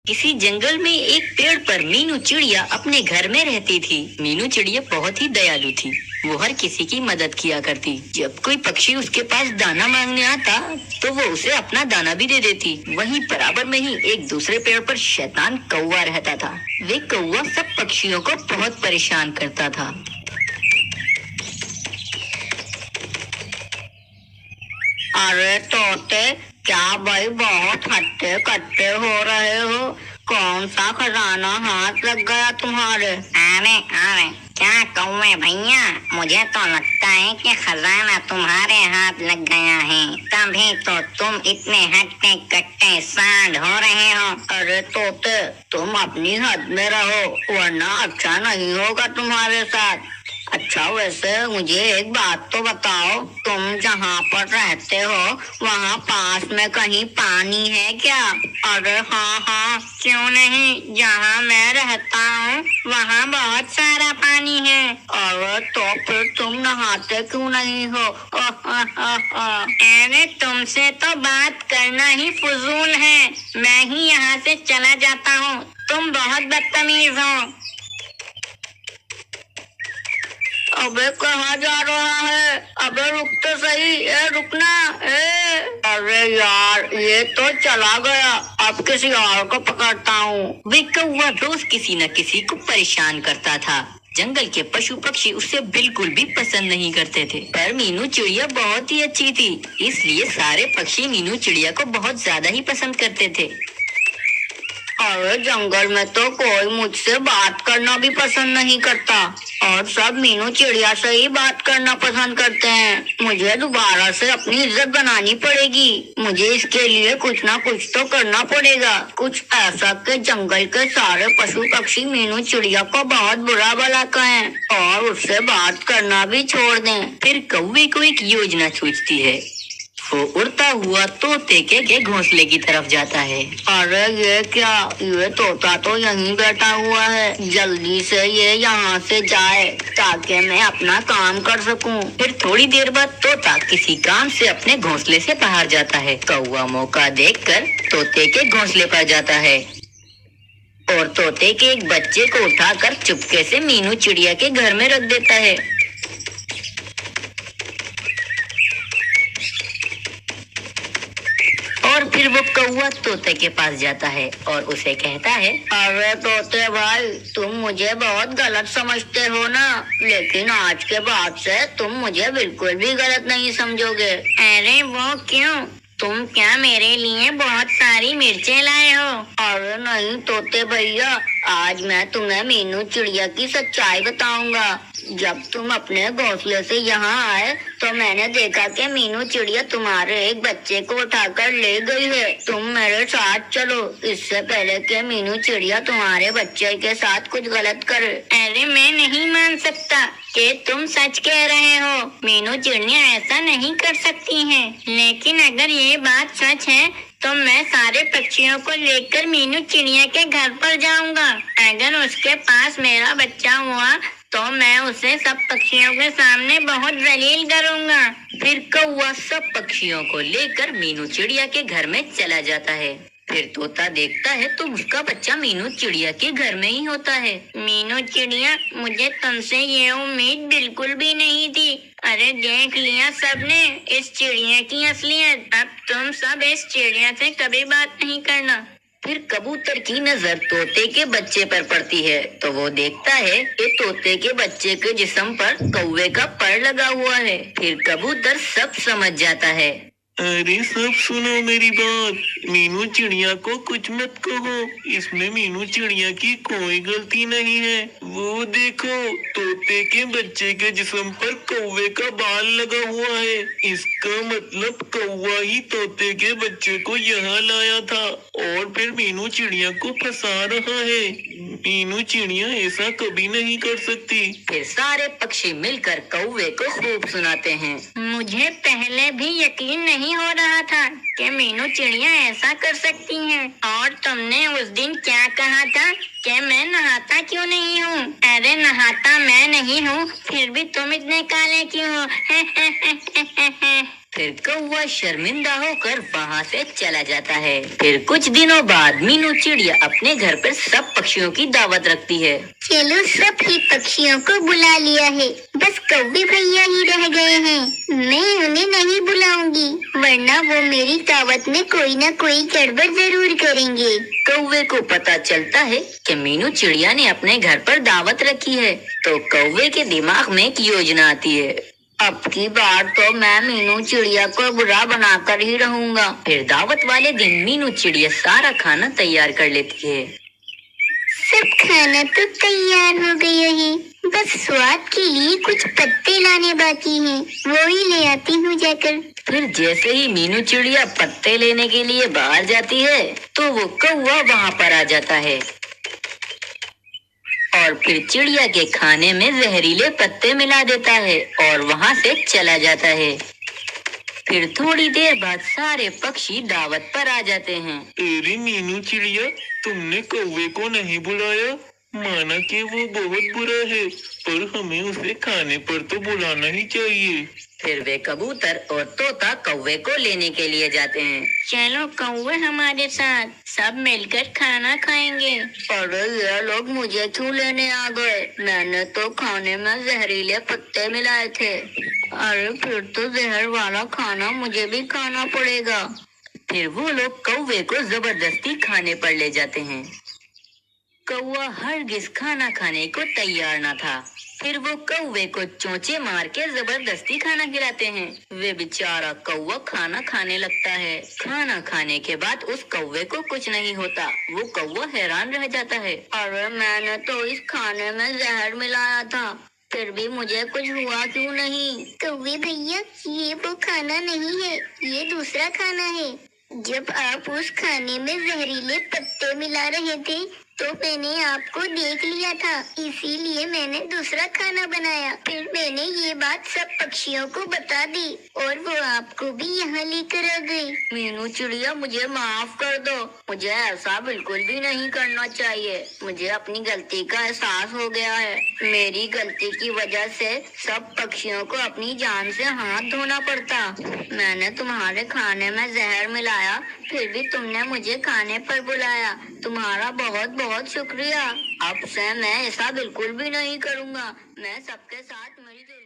किसी जंगल में एक पेड़ पर मीनू चिड़िया अपने घर में रहती थी। मीनू चिड़िया बहुत ही दयालु थी। वो हर किसी की मदद किया करती। जब कोई पक्षी उसके पास दाना मांगने आता तो वो उसे अपना दाना भी दे देती। वहीं बराबर में ही एक दूसरे पेड़ पर शैतान कौवा रहता था। वे कौवा सब पक्षियों को बहुत परेशान करता था। अरे तोते, क्या भाई बहुत हट्टे कट्टे हो रहे हो? कौन सा खजाना हाथ लग गया तुम्हारे? अरे अरे क्या कौवे भैया, मुझे तो लगता है कि खजाना तुम्हारे हाथ लग गया है, तभी तो तुम इतने हट्टे कट्टे सांड हो रहे हो। अरे तोते, तुम अपनी हद में रहो वरना अच्छा नहीं होगा तुम्हारे साथ। अच्छा वैसे मुझे एक बात तो बताओ, तुम जहाँ पर रहते हो वहाँ पास में कहीं पानी है क्या? अरे हाँ हाँ, क्यों नहीं, जहाँ मैं रहता हूँ वहाँ बहुत सारा पानी है। अरे तो फिर तुम नहाते क्यों नहीं हो? अरे तुमसे तो बात करना ही फजूल है, मैं ही यहाँ से चला जाता हूँ, तुम बहुत बदतमीज हो। अबे कहाँ जा रहा है? अबे रुक तो सही, रुकना। अरे यार, ये तो चला गया, अब किसी और को पकड़ता हूँ। वे कौवा रोज किसी न किसी को परेशान करता था। जंगल के पशु पक्षी उसे बिल्कुल भी पसंद नहीं करते थे, पर मीनू चिड़िया बहुत ही अच्छी थी, इसलिए सारे पक्षी मीनू चिड़िया को बहुत ज्यादा ही पसंद करते थे। अरे जंगल में तो कोई मुझसे बात करना भी पसंद नहीं करता और सब मीनू चिड़िया से ही बात करना पसंद करते हैं। मुझे दोबारा से अपनी इज्जत बनानी पड़ेगी। मुझे इसके लिए कुछ ना कुछ तो करना पड़ेगा, कुछ ऐसा कि जंगल के सारे पशु पक्षी मीनू चिड़िया को बहुत बुरा भला कहें और उससे बात करना भी छोड़ दें। फिर कौवे को एक योजना सूझती है। वो उड़ता हुआ तोते के घोंसले की तरफ जाता है। अरे ये क्या, ये तोता तो यहीं बैठा हुआ है, जल्दी से ये यहाँ से जाए ताकि मैं अपना काम कर सकूं। फिर थोड़ी देर बाद तोता किसी काम से अपने घोंसले से बाहर जाता है। कौवा मौका देखकर तोते के घोंसले पर जाता है और तोते के एक बच्चे को उठाकर चुपके से मीनू चिड़िया के घर में रख देता है। और फिर वो कौवा तोते के पास जाता है और उसे कहता है, अरे तोते भाई, तुम मुझे बहुत गलत समझते हो ना, लेकिन आज के बाद से तुम मुझे बिल्कुल भी गलत नहीं समझोगे। अरे वो क्यों, तुम क्या मेरे लिए बहुत सारी मिर्चें लाए हो? अरे नहीं तोते भैया, आज मैं तुम्हें मीनू चिड़िया की सच्चाई बताऊंगा। जब तुम अपने घोंसले से यहाँ आए तो मैंने देखा कि मीनू चिड़िया तुम्हारे एक बच्चे को उठाकर ले गई है। तुम मेरे साथ चलो, इससे पहले कि मीनू चिड़िया तुम्हारे बच्चे के साथ कुछ गलत करे। अरे मैं नहीं मान सकता कि तुम सच कह रहे हो, मीनू चिड़िया ऐसा नहीं कर सकती हैं। लेकिन अगर ये बात सच है तो मैं सारे पक्षियों को लेकर मीनू चिड़िया के घर पर जाऊंगा। अगर उसके पास मेरा बच्चा हुआ तो मैं उसे सब पक्षियों के सामने बहुत जलील करूंगा। फिर कौवा सब पक्षियों को लेकर मीनू चिड़िया के घर में चला जाता है। फिर तोता देखता है तो उसका बच्चा मीनू चिड़िया के घर में ही होता है। मीनू चिड़िया, मुझे तुमसे ये उम्मीद बिल्कुल भी नहीं थी। अरे देख लिया सबने इस चिड़िया की असलियत, अब तुम सब इस चिड़िया से कभी बात नहीं करना। फिर कबूतर की नजर तोते के बच्चे पर पड़ती है तो वो देखता है कि तोते के बच्चे के जिस्म पर कौवे का पर लगा हुआ है। फिर कबूतर सब समझ जाता है। अरे सब सुनो मेरी बात, मीनू चिड़िया को कुछ मत कहो, इसमें मीनू चिड़िया की कोई गलती नहीं है। वो देखो, तोते के बच्चे के जिस्म पर कौवे का बाल लगा हुआ है, इसका मतलब कौवा ही तोते के बच्चे को यहाँ लाया था और फिर मीनू चिड़िया को फंसा रहा है। मीनू चिड़िया ऐसा कभी नहीं कर सकती। फिर सारे पक्षी मिलकर कौवे को खूब सुनाते हैं। मुझे पहले भी यकीन नहीं हो रहा था कि मीनू चिड़िया ऐसा कर सकती हैं। और तुमने उस दिन क्या कहा था कि मैं नहाता क्यों नहीं हूँ? अरे नहाता मैं नहीं हूँ, फिर भी तुम इतने काले क्यों हो? फिर कौवा शर्मिंदा होकर वहाँ से चला जाता है। फिर कुछ दिनों बाद मीनू चिड़िया अपने घर पर सब पक्षियों की दावत रखती है। चलो सब ही पक्षियों को बुला लिया है, बस कौवे भैया ही रह गए हैं। मैं उन्हें नहीं बुलाऊंगी, वरना वो मेरी दावत में कोई ना कोई गड़बड़ जरूर करेंगे। कौवे को पता चलता है कि मीनू चिड़िया ने अपने घर पर दावत रखी है, तो कौवे के दिमाग में एक योजना आती है। अब की बार तो मैं मीनू चिड़िया को बुरा बनाकर ही रहूंगा। फिर दावत वाले दिन मीनू चिड़िया सारा खाना तैयार कर लेती है। सब खाना तो तैयार हो गया है, बस स्वाद के लिए कुछ पत्ते लाने बाकी हैं, वो ही ले आती हूँ जाकर। फिर जैसे ही मीनू चिड़िया पत्ते लेने के लिए बाहर जाती है, तो वो कौवा वहाँ पर आ जाता है और फिर चिड़िया के खाने में जहरीले पत्ते मिला देता है और वहाँ से चला जाता है। फिर थोड़ी देर बाद सारे पक्षी दावत पर आ जाते हैं। अरे मीनू चिड़िया, तुमने कौवे को नहीं बुलाया? माना कि वो बहुत बुरा है, पर हमें उसे खाने पर तो बुलाना ही चाहिए। फिर वे कबूतर और तोता कौवे को लेने के लिए जाते हैं। चलो कौवे हमारे साथ, सब मिलकर खाना खाएंगे। अरे ये लोग मुझे क्यों लेने आ गए? मैंने तो खाने में जहरीले पत्ते मिलाए थे। अरे फिर तो जहर वाला खाना मुझे भी खाना पड़ेगा। फिर वो लोग कौवे को जबरदस्ती खाने पर ले जाते हैं। कौवा हरगिज खाना खाने को तैयार न था। फिर वो कौवे को चोंचे मार के जबरदस्ती खाना खिलाते हैं। वे बेचारा कौवा खाना खाने लगता है। खाना खाने के बाद उस कौवे को कुछ नहीं होता। वो कौवा हैरान रह जाता है। अरे मैंने तो इस खाने में जहर मिलाया था, फिर भी मुझे कुछ हुआ क्यों नहीं? कौवे भैया, ये वो खाना नहीं है, ये दूसरा खाना है। जब आप उस खाने में जहरीले पत्ते मिला रहे थे, तो मैंने आपको देख लिया था, इसीलिए मैंने दूसरा खाना बनाया। फिर मैंने ये बात सब पक्षियों को बता दी और वो आपको भी यहाँ लेकर आ गए। मीनू चिड़िया, मुझे माफ कर दो। मुझे ऐसा बिल्कुल भी नहीं करना चाहिए। मुझे अपनी गलती का एहसास हो गया है। मेरी गलती की वजह से सब पक्षियों को अपनी जान से हाथ धोना पड़ता। मैंने तुम्हारे खाने में जहर मिलाया, फिर भी तुमने मुझे खाने पर बुलाया। तुम्हारा बहुत बहुत शुक्रिया। अब से मैं ऐसा बिल्कुल भी नहीं करूँगा। मैं सबके साथ मिलजुल